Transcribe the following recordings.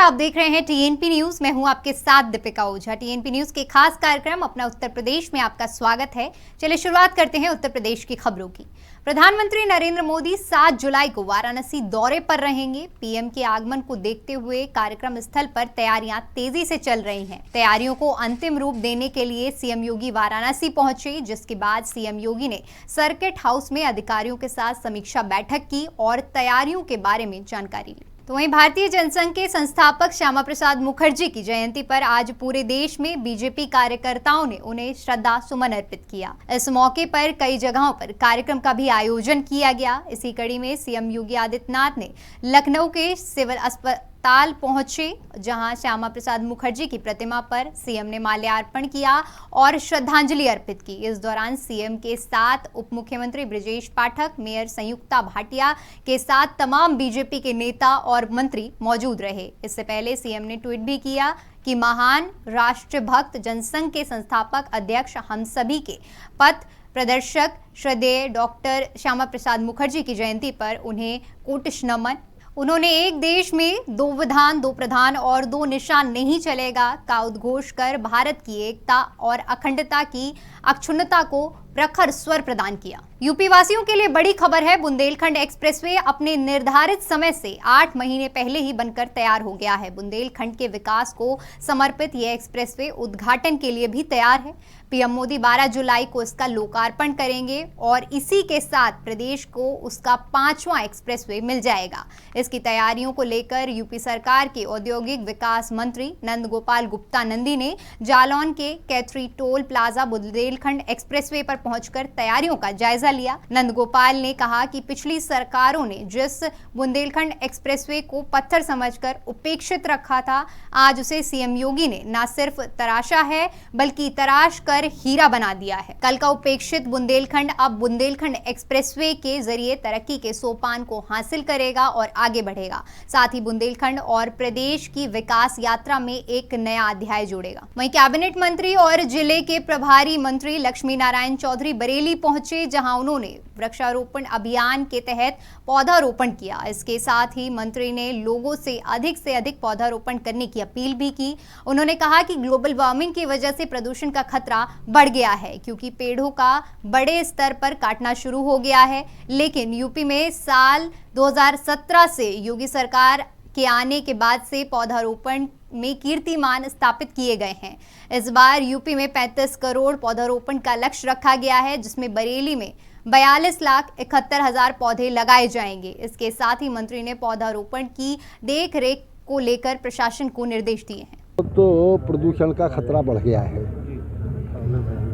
आप देख रहे हैं टीएनपी न्यूज। मैं हूं आपके साथ दीपिका ओझा। टीएनपी न्यूज के खास कार्यक्रम अपना उत्तर प्रदेश में आपका स्वागत है। चलिए शुरुआत करते हैं उत्तर प्रदेश की खबरों की। प्रधानमंत्री नरेंद्र मोदी 7 जुलाई को वाराणसी दौरे पर रहेंगे। पीएम के आगमन को देखते हुए कार्यक्रम स्थल पर तैयारियां तेजी से चल रही हैं। तैयारियों को अंतिम रूप देने के लिए सीएम योगी वाराणसी पहुंचे, जिसके बाद सीएम योगी ने सर्किट हाउस में अधिकारियों के साथ समीक्षा बैठक की और तैयारियों के बारे में जानकारी ली। तो वहीं भारतीय जनसंघ के संस्थापक श्यामा प्रसाद मुखर्जी की जयंती पर आज पूरे देश में बीजेपी कार्यकर्ताओं ने उन्हें श्रद्धा सुमन अर्पित किया। इस मौके पर कई जगहों पर कार्यक्रम का भी आयोजन किया गया। इसी कड़ी में सीएम योगी आदित्यनाथ ने लखनऊ के सिविल अस्पताल पहुंचे, जहां श्यामा प्रसाद मुखर्जी की प्रतिमा पर सीएम ने माल्यार्पण किया और श्रद्धांजलि अर्पित की। इस दौरान सीएम के साथ उप मुख्यमंत्री ब्रजेश पाठक, मेयर संयुक्ता भाटिया के साथ तमाम बीजेपी के नेता और मंत्री मौजूद रहे। इससे पहले सीएम ने ट्वीट भी किया कि महान राष्ट्रभक्त जनसंघ के संस्थापक अध्यक्ष हम सभी के पथ प्रदर्शक श्रद्धेय डॉक्टर श्यामा प्रसाद मुखर्जी की जयंती पर उन्हें कोटिश नमन। उन्होंने एक देश में 2 विधान 2 प्रधान और 2 निशान नहीं चलेगा का उद्घोष कर भारत की एकता और अखंडता की अक्षुण्णता को प्रखर स्वर प्रदान किया। यूपी वासियों के लिए बड़ी खबर है। बुंदेलखंड एक्सप्रेसवे अपने निर्धारित समय से 8 महीने पहले ही बनकर तैयार हो गया है। बुंदेलखंड के विकास को समर्पित यह एक्सप्रेसवे उद्घाटन के लिए भी तैयार है। पीएम मोदी 12 जुलाई को इसका लोकार्पण करेंगे और इसी के साथ प्रदेश को उसका 5वां एक्सप्रेसवे मिल जाएगा। इसकी तैयारियों को लेकर यूपी सरकार के औद्योगिक विकास मंत्री नंद गोपाल गुप्ता नंदी ने जालौन के Kaithari toll plaza Bundelkhand expressway पर पहुंचकर तैयारियों का जायजा लिया। नंद गोपाल ने कहा कि पिछली सरकारों ने जिस बुंदेलखंड एक्सप्रेसवे को पत्थर समझकर उपेक्षित रखा था, आज उसे सीएम योगी ने न सिर्फ तराशा है बल्कि तराश कर हीरा बना दिया है। कल का उपेक्षित बुंदेलखंड अब बुंदेलखंड एक्सप्रेसवे के जरिए तरक्की के सोपान को हासिल करेगा और आगे बढ़ेगा। साथ ही बुंदेलखंड और प्रदेश की विकास यात्रा में एक नया अध्याय जोड़ेगा। वहीं कैबिनेट मंत्री और जिले के प्रभारी मंत्री लक्ष्मी नारायण चौधरी बरेली पहुंचे, जहां उन्होंने वृक्षारोपण अभियान के तहत पौधारोपण किया। इसके साथ ही मंत्री ने लोगों से अधिक पौधारोपण करने की अपील भी की। उन्होंने कहा कि ग्लोबल वार्मिंग की वजह से प्रदूषण का खतरा बढ़ गया है, क्योंकि पेड़ों का बड़े स्तर पर काटना शुरू हो गया है। लेकिन यूपी में साल 2017 से योगी सरकार के आने के बाद से पौधारोपण में कीर्तिमान स्थापित किए गए हैं। इस बार यूपी में 35 करोड़ पौधारोपण का लक्ष्य रखा गया है, जिसमें बरेली में 42,71,000 पौधे लगाए जाएंगे। इसके साथ ही मंत्री ने पौधारोपण की देख रेख को लेकर प्रशासन को निर्देश दिए हैं। तो प्रदूषण का खतरा बढ़ गया है,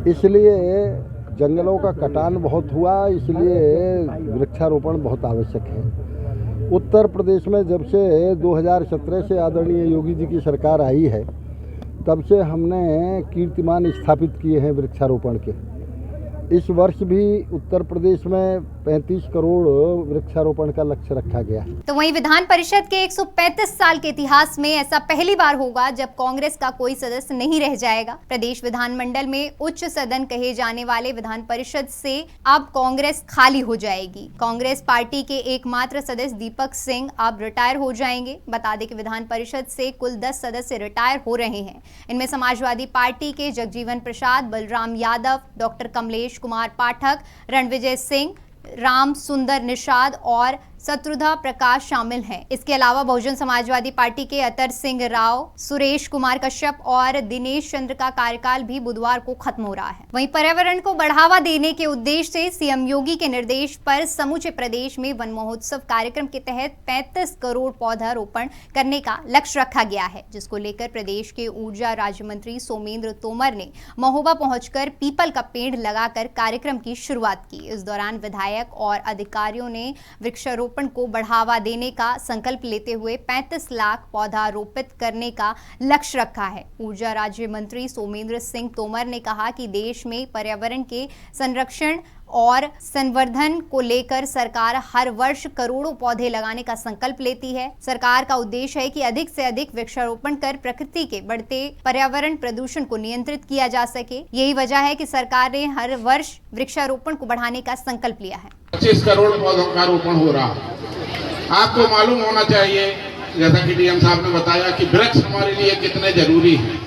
इसलिए जंगलों का कटान बहुत हुआ, इसलिए वृक्षारोपण बहुत आवश्यक है। उत्तर प्रदेश में जब से 2017 से आदरणीय योगी जी की सरकार आई है, तब से हमने कीर्तिमान स्थापित किए हैं वृक्षारोपण के। इस वर्ष भी उत्तर प्रदेश में 35 करोड़ वृक्षारोपण का लक्ष्य रखा गया है। तो वहीं विधान परिषद के 135 साल के इतिहास में ऐसा पहली बार होगा जब कांग्रेस का कोई सदस्य नहीं रह जाएगा। प्रदेश विधानमंडल में उच्च सदन कहे जाने वाले विधान परिषद से अब कांग्रेस खाली हो जाएगी। कांग्रेस पार्टी के एकमात्र सदस्य दीपक सिंह अब रिटायर हो जाएंगे। बता दें कि विधान परिषद से कुल 10 सदस्य रिटायर हो रहे हैं। इनमें समाजवादी पार्टी के जगजीवन प्रसाद, बलराम यादव, डॉक्टर कमलेश कुमार पाठक, रणविजय सिंह, राम सुंदर निषाद और शत्रुघ्न प्रकाश शामिल हैं। इसके अलावा बहुजन समाजवादी पार्टी के अतर सिंह राव, सुरेश कुमार कश्यप और दिनेश चंद्र का कार्यकाल भी बुधवार को खत्म हो रहा है। वहीं पर्यावरण को बढ़ावा देने के उद्देश्य से सीएम योगी के निर्देश पर समूचे प्रदेश में वन महोत्सव कार्यक्रम के तहत 35 करोड़ पौधारोपण करने का लक्ष्य रखा गया है, जिसको लेकर प्रदेश के ऊर्जा राज्य मंत्री सोमेंद्र तोमर ने महोबा पहुंचकर पीपल का पेड़ लगाकर कार्यक्रम की शुरुआत की। इस दौरान विधायक और अधिकारियों ने वृक्षारोपण को बढ़ावा देने का संकल्प लेते हुए 35 लाख पौधा रोपित करने का लक्ष्य रखा है। ऊर्जा राज्य मंत्री सोमेंद्र सिंह तोमर ने कहा कि देश में पर्यावरण के संरक्षण और संवर्धन को लेकर सरकार हर वर्ष करोड़ों पौधे लगाने का संकल्प लेती है। सरकार का उद्देश्य है कि अधिक से अधिक वृक्षारोपण कर प्रकृति के बढ़ते पर्यावरण प्रदूषण को नियंत्रित किया जा सके। यही वजह है कि सरकार ने हर वर्ष वृक्षारोपण को बढ़ाने का संकल्प लिया है। 25 करोड़ पौधों का रोपण हो रहा है। आपको मालूम होना चाहिए जैसा कि डीएम साहब ने बताया कि वृक्ष हमारे लिए कितने जरूरी हैं।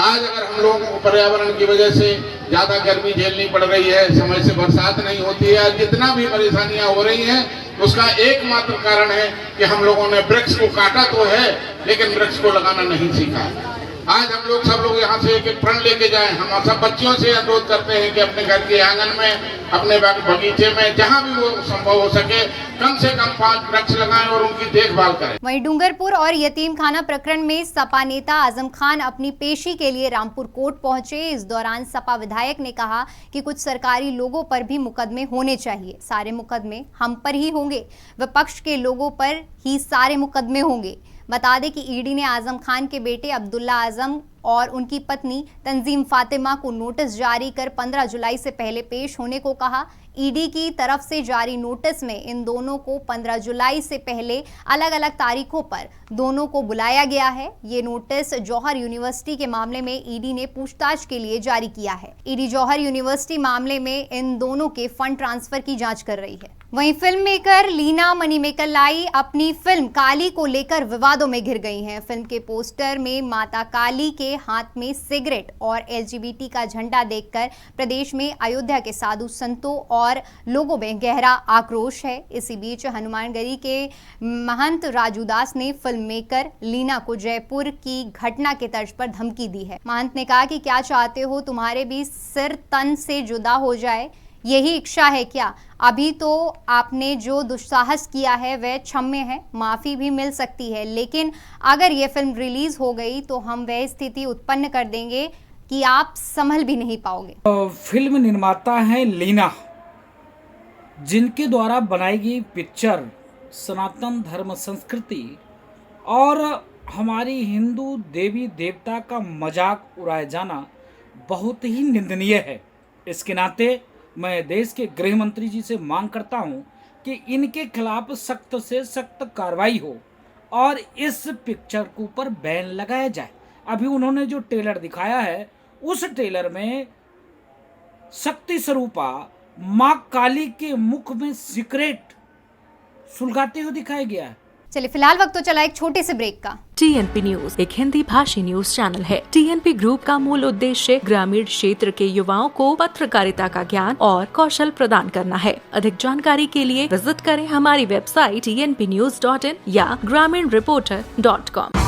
आज अगर हम लोगों को पर्यावरण की वजह से ज्यादा गर्मी झेलनी पड़ रही है, समय से बरसात नहीं होती है, जितना भी परेशानियां हो रही हैं, उसका एकमात्र कारण है कि हम लोगों ने वृक्ष को काटा तो है लेकिन वृक्ष को लगाना नहीं सीखा। आज हम लोग सब लोग यहाँ से एक एक प्रण लेके जाएं। हम सब बच्चों से अनुरोध करते हैं कि अपने घर के आंगन में, अपने बगीचे में, जहाँ भी वो संभव हो सके कम से कम 5 वृक्ष लगाएं और उनकी देखभाल करें। वहीं डूंगरपुर और यतीमखाना प्रकरण में सपा नेता आजम खान अपनी पेशी के लिए रामपुर कोर्ट पहुंचे। इस दौरान सपा विधायक ने कहा कि कुछ सरकारी लोगों पर भी मुकदमे होने चाहिए, सारे मुकदमे हम पर ही होंगे, विपक्ष के लोगों पर ही सारे मुकदमे होंगे। बता दें कि ईडी ने आजम खान के बेटे अब्दुल्ला आजम और उनकी पत्नी तंजीम फातिमा को नोटिस जारी कर 15 जुलाई से पहले पेश होने को कहा। ईडी की तरफ से जारी नोटिस में इन दोनों को 15 जुलाई से पहले अलग अलग तारीखों पर दोनों को बुलाया गया है। ये नोटिस जौहर यूनिवर्सिटी के मामले में ईडी ने पूछताछ के लिए जारी किया है। ईडी जौहर यूनिवर्सिटी मामले में इन दोनों के फंड ट्रांसफर की जांच कर रही है। वहीं फिल्म मेकर लीना मनीमेकलाई अपनी फिल्म काली को लेकर विवादों में घिर गई हैं। फिल्म के पोस्टर में माता काली के हाथ में सिगरेट और LGBT का झंडा देखकर प्रदेश में अयोध्या के साधु संतों और लोगों में गहरा आक्रोश है। इसी बीच हनुमानगढ़ी के महंत राजू दास ने फिल्म मेकर लीना को जयपुर की घटना के तर्ज पर धमकी दी है। महंत ने कहा कि क्या चाहते हो, तुम्हारे भी सिर तन से जुदा हो जाए, यही इच्छा है क्या? अभी तो आपने जो दुस्साहस किया है वह क्षम्य है, माफी भी मिल सकती है, लेकिन अगर यह फिल्म रिलीज हो गई तो हम वह स्थिति उत्पन्न कर देंगे कि आप संभल भी नहीं पाओगे। फिल्म निर्माता हैं लीना, जिनके द्वारा बनाई गई पिक्चर सनातन धर्म संस्कृति और हमारी हिंदू देवी देवता का मजाक उड़ाया जाना बहुत ही निंदनीय है। इसके नाते मैं देश के गृह मंत्री जी से मांग करता हूं कि इनके खिलाफ सख्त से सख्त कार्रवाई हो और इस पिक्चर के ऊपर बैन लगाया जाए। अभी उन्होंने जो ट्रेलर दिखाया है उस ट्रेलर में शक्ति स्वरूपा मां काली के मुख में सिगरेट सुलगाते हुए दिखाया गया है। चलिए फिलहाल वक्त तो चला एक छोटे से ब्रेक का। TNP न्यूज एक हिंदी भाषी न्यूज चैनल है। TNP ग्रुप का मूल उद्देश्य ग्रामीण क्षेत्र के युवाओं को पत्रकारिता का ज्ञान और कौशल प्रदान करना है। अधिक जानकारी के लिए विजिट करें हमारी वेबसाइट tnpnews.in या graminreporter.com।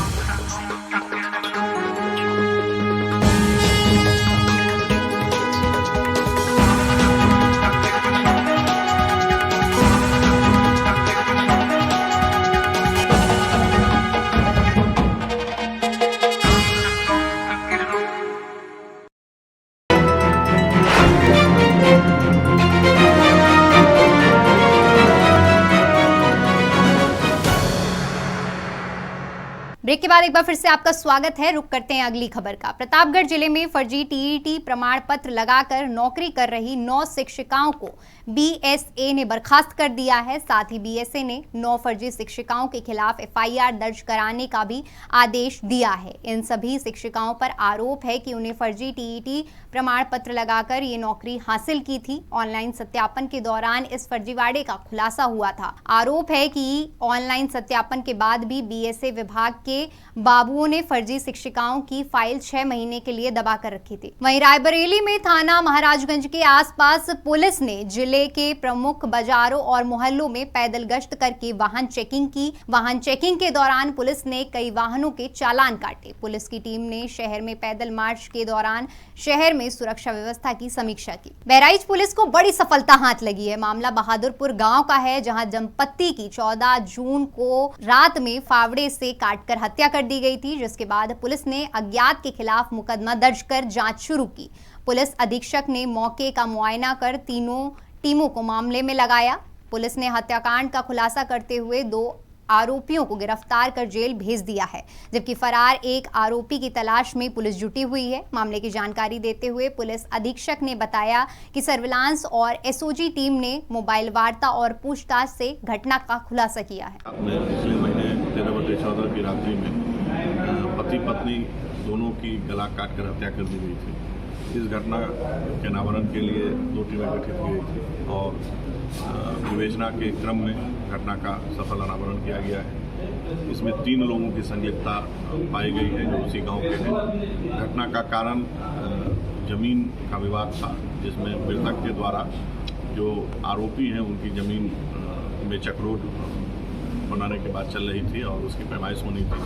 ब्रेक के बाद एक बार फिर से आपका स्वागत है। रुक करते हैं अगली खबर का। प्रतापगढ़ जिले में फर्जी टीईटी प्रमाण पत्र लगाकर नौकरी कर रही 9 शिक्षिकाओं को बीएसए ने बर्खास्त कर दिया है। साथ ही बीएसए ने 9 फर्जी शिक्षिकाओं के खिलाफ एफआईआर दर्ज कराने का भी आदेश दिया है। इन सभी शिक्षिकाओं पर आरोप है कि उन्हें फर्जी टीईटी प्रमाण पत्र लगाकर ये नौकरी हासिल की थी। ऑनलाइन सत्यापन के दौरान इस फर्जीवाड़े का खुलासा हुआ था। आरोप है कि ऑनलाइन सत्यापन के बाद भी बीएसए विभाग के बाबुओं ने फर्जी शिक्षिकाओं की फाइल 6 महीने के लिए दबा कर रखी थी। वहीं रायबरेली में थाना महाराजगंज के आसपास पुलिस ने जिले के प्रमुख बाजारों और मोहल्लों में पैदल गश्त करके वाहन चेकिंग की। वाहन चेकिंग के दौरान पुलिस ने कई वाहनों के चालान काटे। पुलिस की टीम ने शहर में पैदल मार्च के दौरान शहर में सुरक्षा व्यवस्था की समीक्षा की। बहराइच पुलिस को बड़ी सफलता हाथ लगी है। मामला बहादुरपुर गांव का है, जहां दंपत्ति की 14 जून को रात में फावड़े से काटकर हत्या कर दी गई थी, जिसके बाद पुलिस ने अज्ञात के खिलाफ मुकदमा दर्ज कर जांच शुरू की। पुलिस अधीक्षक ने मौके का मुआयना कर तीनों टीमों को मामले में लगाया। पुलिस ने हत्याकांड का खुलासा करते हुए 2 आरोपियों को गिरफ्तार कर जेल भेज दिया है, जबकि फरार एक आरोपी की तलाश में पुलिस जुटी हुई है। मामले की जानकारी देते हुए पुलिस अधीक्षक ने बताया कि सर्विलांस और एसओजी टीम ने मोबाइल वार्ता और पूछताछ से घटना का खुलासा किया है। पिछले महीने 13/14 की रात्रि में पति पत्नी दोनों की गला काटकर हत्या कर दी गई थी। इस घटना के अनावरण के लिए 2 टीमें गठित की गई थी और विवेचना के क्रम में घटना का सफल अनावरण किया गया है। इसमें 3 लोगों की संलिप्तता पाई गई है जो उसी गांव के हैं। घटना का कारण जमीन का विवाद था, जिसमें मृतक के द्वारा जो आरोपी हैं उनकी जमीन में चक्रोड बनाने के बाद चल रही थी और उसकी पैमाइश होनी थी,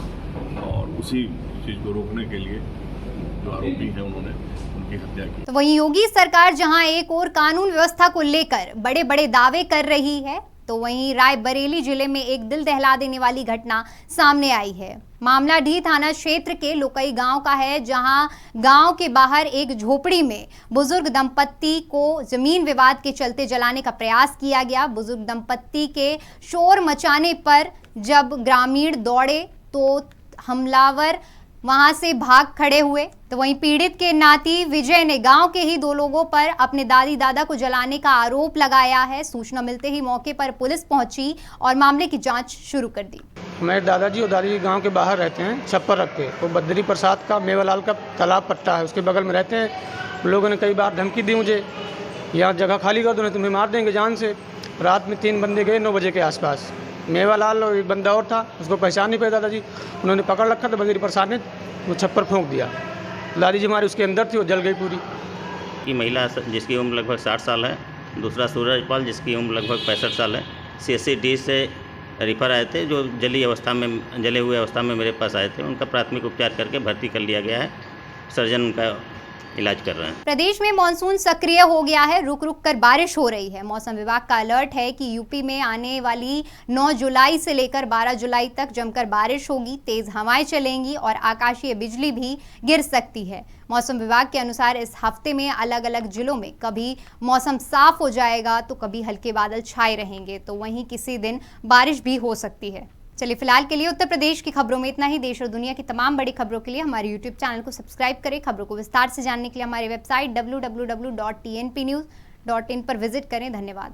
और उसी चीज़ को रोकने के लिए जो आरोपी हैं उन्होंने उनकी हत्या की। तो वहीं योगी सरकार जहां एक और कानून व्यवस्था को लेकर बड़े बड़े दावे कर रही है, तो वहीं रायबरेली जिले में एक दिल दहला देने वाली घटना सामने आई है। मामला ढी थाना क्षेत्र के लोकई गांव का है, जहां गांव के बाहर एक झोपड़ी में बुजुर्ग दंपत्ति को जमीन विवाद के चलते जलाने का प्रयास किया गया। बुजुर्ग दंपत्ति के शोर मचाने पर जब ग्रामीण दौड़े तो हमलावर वहां से भाग खड़े हुए। तो वहीं पीड़ित के नाती विजय ने गांव के ही 2 लोगों पर अपने दादी दादा को जलाने का आरोप लगाया है। सूचना मिलते ही मौके पर पुलिस पहुंची और मामले की जांच शुरू कर दी। हमारे दादाजी और दादी गांव के बाहर रहते हैं, छप्पर रख के। वो बद्री प्रसाद का मेवालाल का तालाब पट्टा है, उसके बगल में रहते हैं। लोगों ने कई बार धमकी दी मुझे, यहाँ जगह खाली कर दो नहीं तुम्हें मार देंगे जान से। रात में 3 बंदे गए 9 बजे के आसपास। मेवालाल और एक बंदा और था, उसको पहचान नहीं पाया दादाजी, उन्होंने पकड़ रखा था। बद्री प्रसाद ने वो छप्पर फूंक दिया। दादी जी हमारी उसके अंदर थी, वो जल गई पूरी। की महिला जिसकी उम्र लगभग 60 साल है, दूसरा सूरजपाल जिसकी उम्र लगभग 65 साल है, CSCD से रिफर आए थे, जो जले हुए अवस्था में मेरे पास आए थे। उनका प्राथमिक उपचार करके भर्ती कर लिया गया है। सर्जन उनका इलाज कर रहे हैं। प्रदेश में मानसून सक्रिय हो गया है, रुक रुक कर बारिश हो रही है। मौसम विभाग का अलर्ट है कि यूपी में आने वाली 9 जुलाई से लेकर 12 जुलाई तक जमकर बारिश होगी, तेज हवाएं चलेंगी और आकाशीय बिजली भी गिर सकती है। मौसम विभाग के अनुसार इस हफ्ते में अलग अलग जिलों में कभी मौसम साफ हो जाएगा तो कभी हल्के बादल छाए रहेंगे, तो वहीं किसी दिन बारिश भी हो सकती है। चलिए फिलहाल के लिए उत्तर प्रदेश की खबरों में इतना ही। देश और दुनिया की तमाम बड़ी खबरों के लिए हमारे YouTube चैनल को सब्सक्राइब करें। खबरों को विस्तार से जानने के लिए हमारी वेबसाइट www.tnpnews.in पर विजिट करें। धन्यवाद।